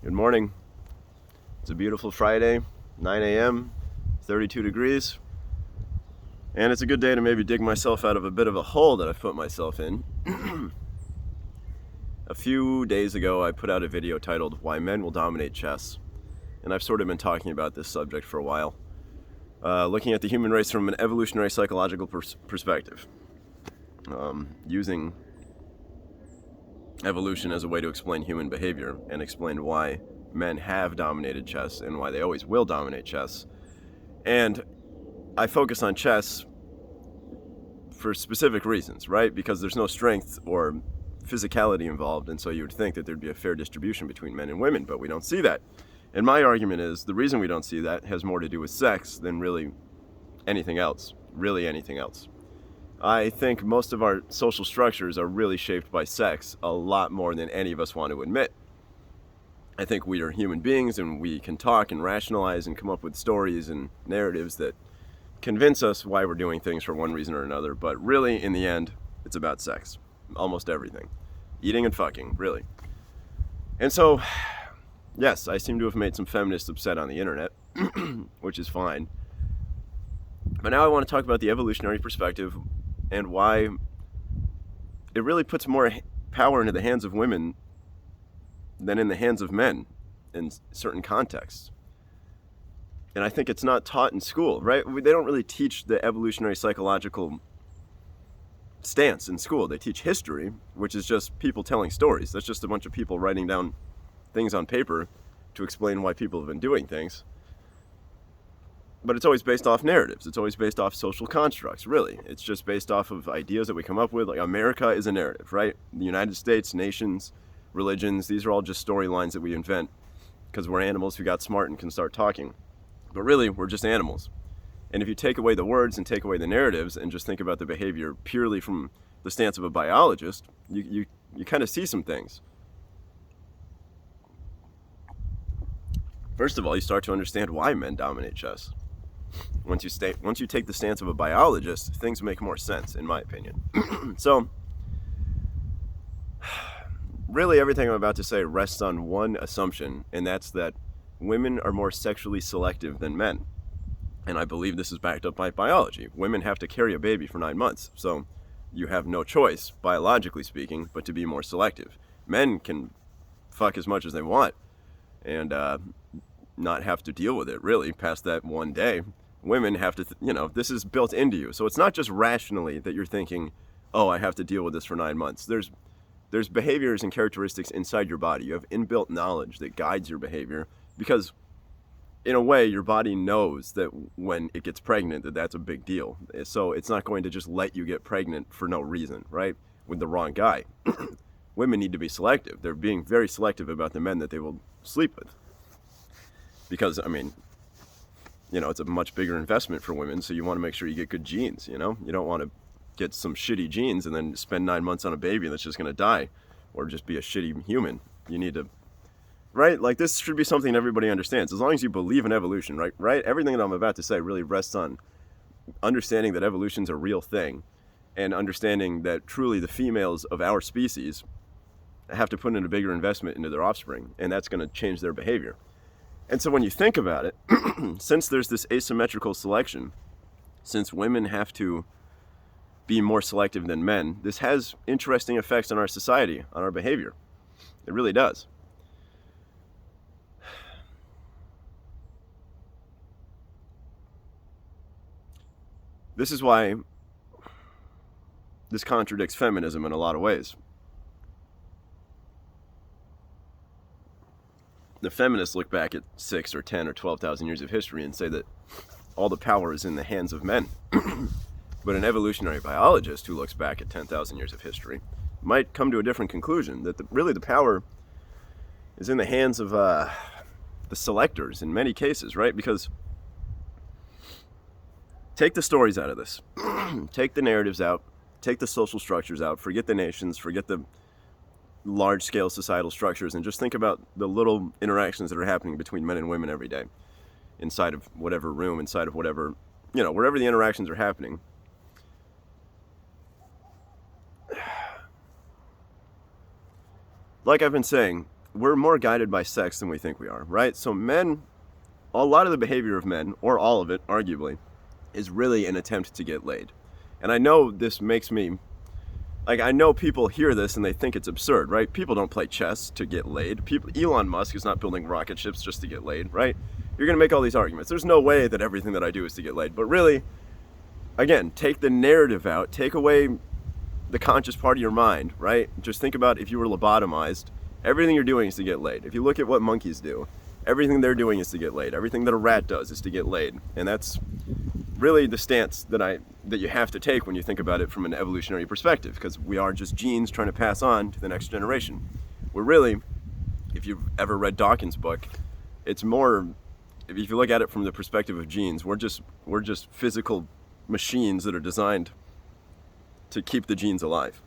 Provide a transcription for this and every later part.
Good morning. It's a beautiful Friday, 9 a.m., 32 degrees, and it's a good day to maybe dig myself out of a bit of a hole that I've put myself in. A few days ago, I put out a video titled Why Men Will Dominate Chess, and I've sort of been talking about this subject for a while, looking at the human race from an evolutionary psychological perspective, using evolution as a way to explain human behavior and explain why men have dominated chess and why they always will dominate chess. And I focus on chess for specific reasons, right? Because there's no strength or physicality involved, and so you would think that there'd be a fair distribution between men and women, but we don't see that. And my argument is the reason we don't see that has more to do with sex than really anything else. I think most of our social structures are really shaped by sex a lot more than any of us want to admit. I think we are human beings and we can talk and rationalize and come up with stories and narratives that convince us why we're doing things for one reason or another, but really, in the end, it's about sex. Almost everything. Eating and fucking, really. And so, yes, I seem to have made some feminists upset on the internet, which is fine. But now I want to talk about the evolutionary perspective and why it really puts more power into the hands of women than in the hands of men in certain contexts. And I think it's not taught in school, right? They don't really teach the evolutionary psychological stance in school. They teach history, which is just people telling stories. That's just a bunch of people writing down things on paper to explain why people have been doing things. But it's always based off narratives. It's always based off social constructs, really. It's just based off of ideas that we come up with. Like America is a narrative, right? The United States, nations, religions, these are all just storylines that we invent because we're animals who got smart and can start talking. But really, we're just animals. And if you take away the words and take away the narratives and just think about the behavior purely from the stance of a biologist, you kind of see some things. First of all, you start to understand why men dominate chess. Once you take the stance of a biologist, things make more sense, in my opinion. So, really everything I'm about to say rests on one assumption, and that's that women are more sexually selective than men. And I believe this is backed up by biology. Women have to carry a baby for 9 months, so you have no choice, biologically speaking, but to be more selective. Men can fuck as much as they want and not have to deal with it, really, past that one day. Women have to, this is built into you. So it's not just rationally that you're thinking, oh, I have to deal with this for 9 months. There's behaviors and characteristics inside your body. You have inbuilt knowledge that guides your behavior because, in a way, your body knows that when it gets pregnant that that's a big deal. So it's not going to just let you get pregnant for no reason, right? With the wrong guy. Women need to be selective. They're being very selective about the men that they will sleep with. Because, it's a much bigger investment for women, so you want to make sure you get good genes, You don't want to get some shitty genes and then spend 9 months on a baby that's just going to die or just be a shitty human. You need to, right? Like, this should be something everybody understands. As long as you believe in evolution, right? Everything that I'm about to say really rests on understanding that evolution's a real thing and understanding that truly the females of our species have to put in a bigger investment into their offspring, and that's going to change their behavior. And so when you think about it, since there's this asymmetrical selection, since women have to be more selective than men, this has interesting effects on our society, on our behavior. It really does. This is why this contradicts feminism in a lot of ways. The feminists look back at 6 or 10 or 12,000 years of history and say that all the power is in the hands of men. But an evolutionary biologist who looks back at 10,000 years of history might come to a different conclusion, that really the power is in the hands of the selectors in many cases, right? Because take the stories out of this. Take the narratives out. Take the social structures out. Forget the nations. Forget the large-scale societal structures and just think about the little interactions that are happening between men and women every day inside of whatever room, inside of whatever, wherever the interactions are happening. Like I've been saying, we're more guided by sex than we think we are, right? So men, a lot of the behavior of men, or all of it, arguably, is really an attempt to get laid. And I know this makes me, like, I know people hear this and they think it's absurd, right? People don't play chess to get laid. Elon Musk is not building rocket ships just to get laid, right? You're going to make all these arguments. There's no way that everything that I do is to get laid. But really, again, take the narrative out, take away the conscious part of your mind, right? Just think about if you were lobotomized, everything you're doing is to get laid. If you look at what monkeys do, everything they're doing is to get laid. Everything that a rat does is to get laid. And that's really the stance that you have to take when you think about it from an evolutionary perspective, because we are just genes trying to pass on to the next generation. We're really, if you've ever read Dawkins' book, it's more, if you look at it from the perspective of genes, we're just physical machines that are designed to keep the genes alive.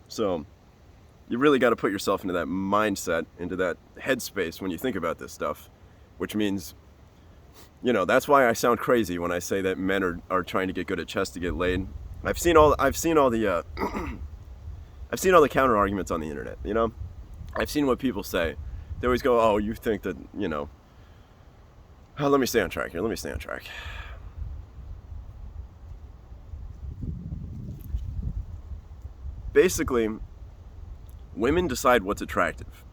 So you really got to put yourself into that mindset, into that headspace when you think about this stuff, which means, you know, that's why I sound crazy when I say that men are trying to get good at chess to get laid. I've seen all the I've seen all the counter arguments on the internet, you know? I've seen what people say. They always go, "Oh, you think that, you know, oh, let me stay on track here. Let me stay on track." Basically, women decide what's attractive.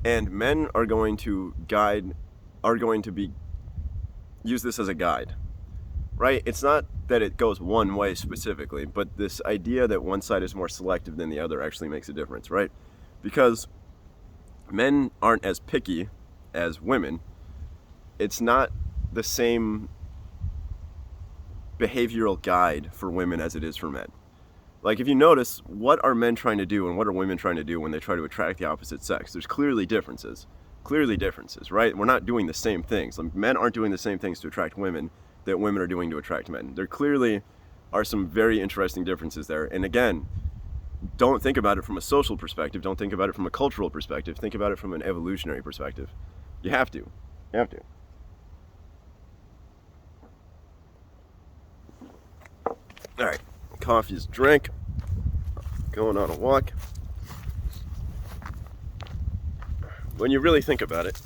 And men are going to use this as a guide, right? It's not that it goes one way specifically, but this idea that one side is more selective than the other actually makes a difference, right? Because men aren't as picky as women. It's not the same behavioral guide for women as it is for men. Like, if you notice, what are men trying to do and what are women trying to do when they try to attract the opposite sex? There's clearly differences, right? We're not doing the same things. Like, men aren't doing the same things to attract women that women are doing to attract men. There clearly are some very interesting differences there. And again, don't think about it from a social perspective. Don't think about it from a cultural perspective. Think about it from an evolutionary perspective. You have to. You have to. All right. Coffee's drank. Going on a walk. When you really think about it,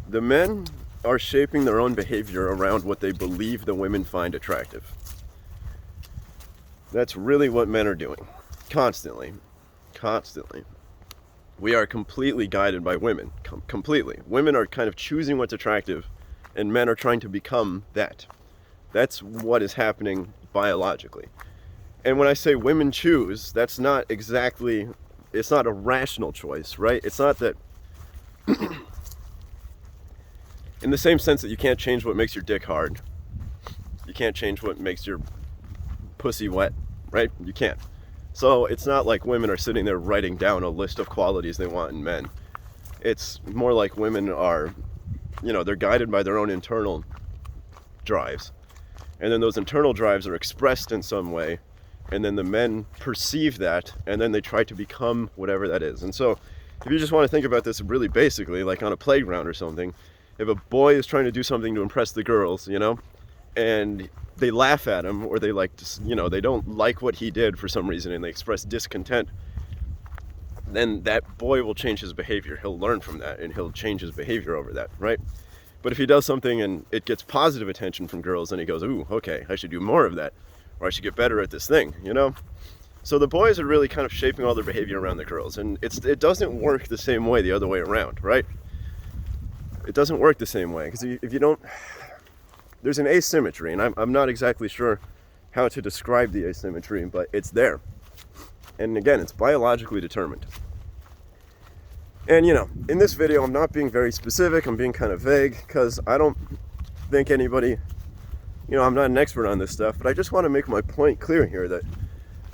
the men are shaping their own behavior around what they believe the women find attractive. That's really what men are doing. Constantly. We are completely guided by women. Completely. Women are kind of choosing what's attractive, and men are trying to become that. That's what is happening biologically. And when I say women choose, that's not exactly, it's not a rational choice, right? It's not that, in the same sense that you can't change what makes your dick hard, you can't change what makes your pussy wet, right? You can't. So it's not like women are sitting there writing down a list of qualities they want in men. It's more like women are, you know, they're guided by their own internal drives. And then those internal drives are expressed in some way, and then the men perceive that, and then they try to become whatever that is. And so if you just want to think about this really basically, like on a playground or something, if a boy is trying to do something to impress the girls, you know, and they laugh at him, or they they don't like what he did for some reason, and they express discontent, then that boy will change his behavior. He'll learn from that, and he'll change his behavior over that, right? But if he does something and it gets positive attention from girls, and he goes, "Ooh, okay, I should do more of that, or I should get better at this thing," you know? So the boys are really kind of shaping all their behavior around the girls, and it doesn't work the same way the other way around, right? It doesn't work the same way, because if you don't, there's an asymmetry, and I'm not exactly sure how to describe the asymmetry, but it's there. And again, it's biologically determined. And, you know, in this video, I'm not being very specific. I'm being kind of vague because I don't think anybody, you know, I'm not an expert on this stuff, but I just want to make my point clear here that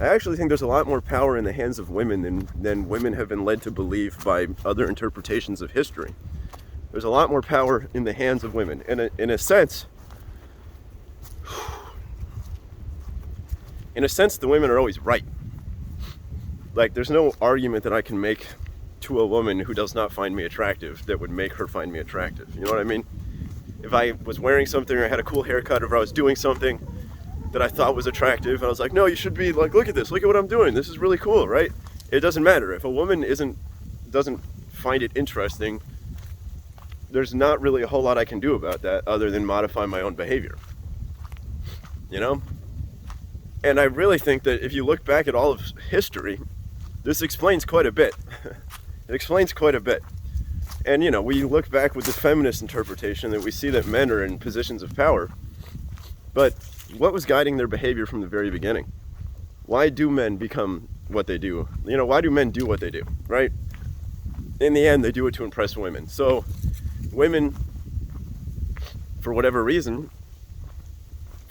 I actually think there's a lot more power in the hands of women than women have been led to believe by other interpretations of history. There's a lot more power in the hands of women. In a sense, the women are always right. Like, there's no argument that I can make to a woman who does not find me attractive that would make her find me attractive. You know what I mean? If I was wearing something, or I had a cool haircut, or if I was doing something that I thought was attractive, and I was like, "No, you should be like, look at this, look at what I'm doing, this is really cool," right? It doesn't matter. If a woman doesn't find it interesting, there's not really a whole lot I can do about that other than modify my own behavior. You know? And I really think that if you look back at all of history, this explains quite a bit. It explains quite a bit. And, you know, we look back with the feminist interpretation that we see that men are in positions of power. But what was guiding their behavior from the very beginning? Why do men become what they do? You know, why do men do what they do, right? In the end, they do it to impress women. So women, for whatever reason,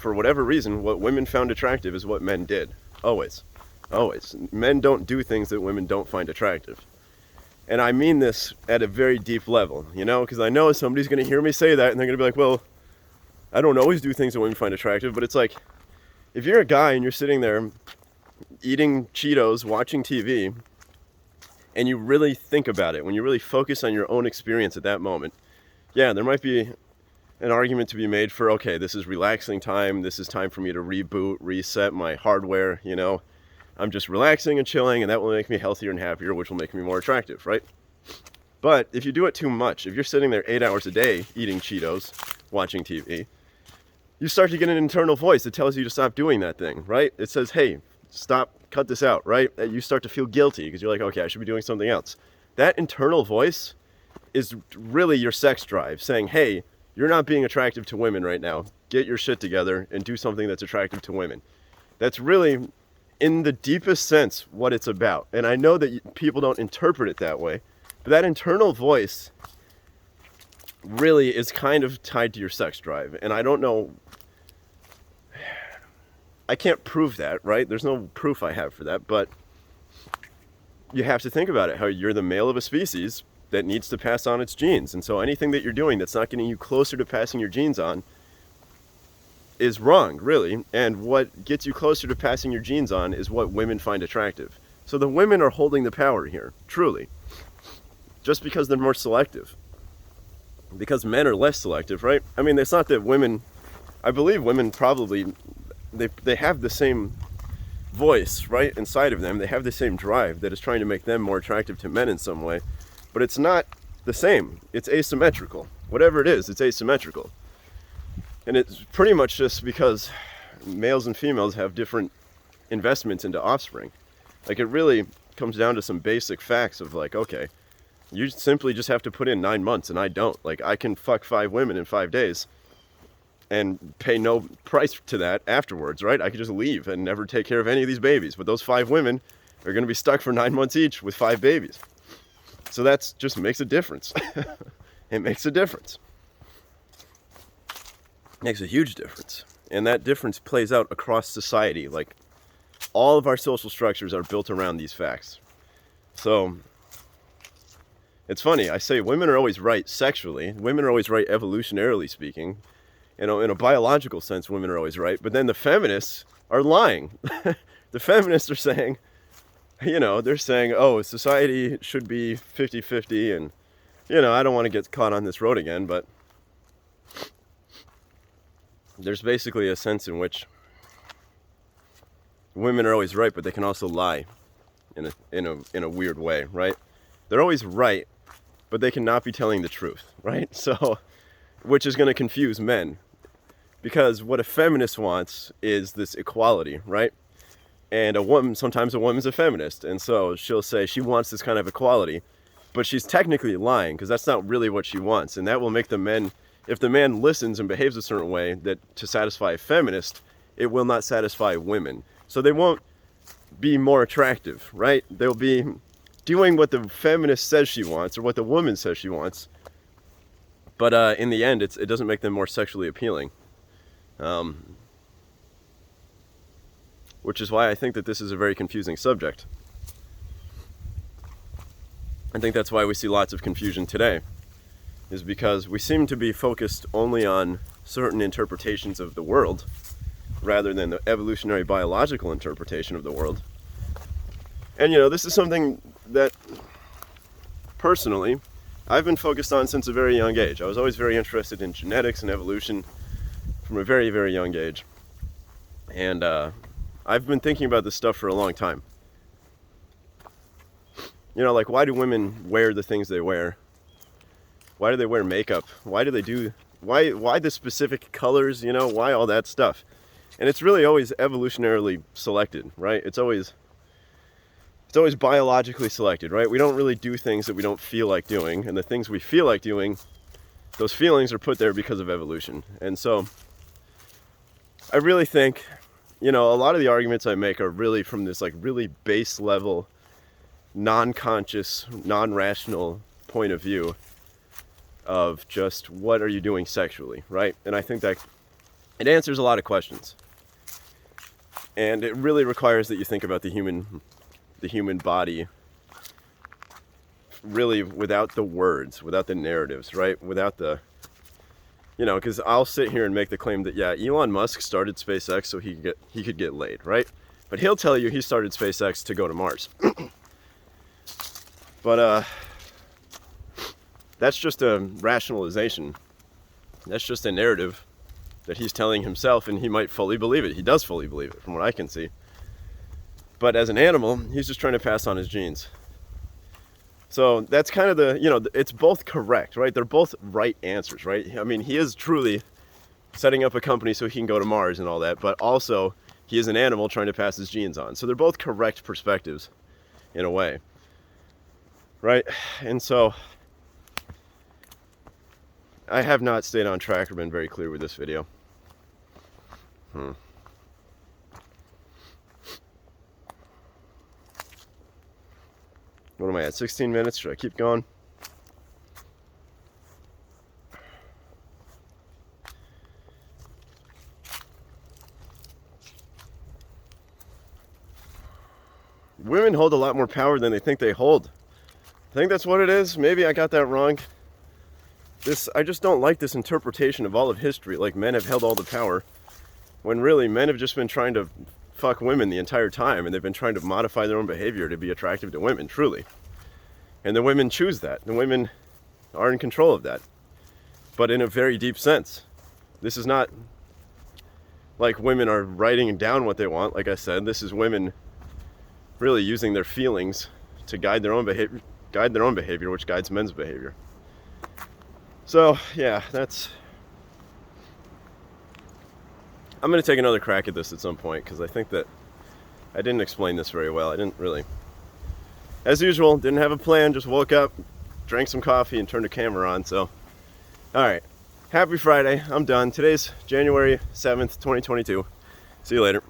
what women found attractive is what men did. Always. Always. Men don't do things that women don't find attractive. And I mean this at a very deep level, you know, because I know somebody's going to hear me say that and they're going to be like, well, I don't always do things that women find attractive. But it's like, if you're a guy and you're sitting there eating Cheetos, watching TV, and you really think about it, when you really focus on your own experience at that moment, yeah, there might be an argument to be made for, okay, this is relaxing time. This is time for me to reboot, reset my hardware, you know. I'm just relaxing and chilling, and that will make me healthier and happier, which will make me more attractive, right? But if you do it too much, if you're sitting there 8 hours a day eating Cheetos, watching TV, you start to get an internal voice that tells you to stop doing that thing, right? It says, hey, stop, cut this out, right? You start to feel guilty because you're like, okay, I should be doing something else. That internal voice is really your sex drive saying, hey, you're not being attractive to women right now. Get your shit together and do something that's attractive to women. That's really, in the deepest sense, what it's about. And I know that people don't interpret it that way, but that internal voice really is kind of tied to your sex drive. And I don't know, I can't prove that, right? There's no proof I have for that, but you have to think about it, how you're the male of a species that needs to pass on its genes. And so anything that you're doing that's not getting you closer to passing your genes on is wrong, really. And what gets you closer to passing your genes on is what women find attractive. So the women are holding the power here, truly. Just because they're more selective. Because men are less selective, right? I mean, it's not that women, I believe women probably, they have the same voice, right, inside of them. They have the same drive that is trying to make them more attractive to men in some way. But it's not the same. It's asymmetrical. Whatever it is, it's asymmetrical. And it's pretty much just because males and females have different investments into offspring. Like, it really comes down to some basic facts of like, okay, you simply just have to put in 9 months and I don't. Like, I can fuck 5 women in 5 days and pay no price to that afterwards, right? I could just leave and never take care of any of these babies. But those 5 women are going to be stuck for 9 months each with 5 babies. So that's just makes a difference. It makes a difference. Makes a huge difference. And that difference plays out across society. Like, all of our social structures are built around these facts. So it's funny, I say women are always right sexually. Women are always right evolutionarily speaking. You know, in a biological sense, women are always right. But then the feminists are lying. The feminists are saying, you know, they're saying, oh, society should be 50-50, and, you know, I don't want to get caught on this road again, but there's basically a sense in which women are always right, but they can also lie in a weird way, right? They're always right, but they cannot be telling the truth, right? So, which is going to confuse men, because what a feminist wants is this equality, right? And sometimes a woman's a feminist, and so she'll say she wants this kind of equality, but she's technically lying, because that's not really what she wants. And that will make the men, if the man listens and behaves a certain way that to satisfy a feminist, it will not satisfy women. So they won't be more attractive, right? They'll be doing what the feminist says she wants, or what the woman says she wants, but in the end, it doesn't make them more sexually appealing. Which is why I think that this is a very confusing subject. I think that's why we see lots of confusion today, is because we seem to be focused only on certain interpretations of the world, rather than the evolutionary biological interpretation of the world. And, you know, this is something that, personally, I've been focused on since a very young age. I was always very interested in genetics and evolution from a very, very young age. And, I've been thinking about this stuff for a long time. You know, like, why do women wear the things they wear? Why do they wear makeup? Why do they do, why the specific colors, you know, why all that stuff? And it's really always evolutionarily selected, right? It's always biologically selected, right? We don't really do things that we don't feel like doing, and the things we feel like doing, those feelings are put there because of evolution. And so I really think, you know, a lot of the arguments I make are really from this like really base level, non-conscious, non-rational point of view of just what are you doing sexually, right? And I think that it answers a lot of questions. And it really requires that you think about the human body really without the words, without the narratives, right? Without the, you know, because I'll sit here and make the claim that, yeah, Elon Musk started SpaceX so he could get laid, right? But he'll tell you he started SpaceX to go to Mars. But that's just a rationalization. That's just a narrative that he's telling himself, and he might fully believe it. He does fully believe it, from what I can see. But as an animal, he's just trying to pass on his genes. So that's kind of the, you know, it's both correct, right? They're both right answers, right? I mean, he is truly setting up a company so he can go to Mars and all that, but also he is an animal trying to pass his genes on. So they're both correct perspectives in a way, right? And so I have not stayed on track or been very clear with this video. What am I at? 16 minutes? Should I keep going? Women hold a lot more power than they think they hold. I think that's what it is. Maybe I got that wrong. I just don't like this interpretation of all of history, like men have held all the power, when really men have just been trying to fuck women the entire time, and they've been trying to modify their own behavior to be attractive to women, truly. And the women choose that. The women are in control of that. But in a very deep sense. This is not like women are writing down what they want, like I said. This is women really using their feelings to guide their own behavior, which guides men's behavior. So, yeah, I'm going to take another crack at this at some point, because I think that I didn't explain this very well. I didn't really. As usual, didn't have a plan, just woke up, drank some coffee, and turned the camera on, so. Alright, happy Friday, I'm done. Today's January 7th, 2022. See you later.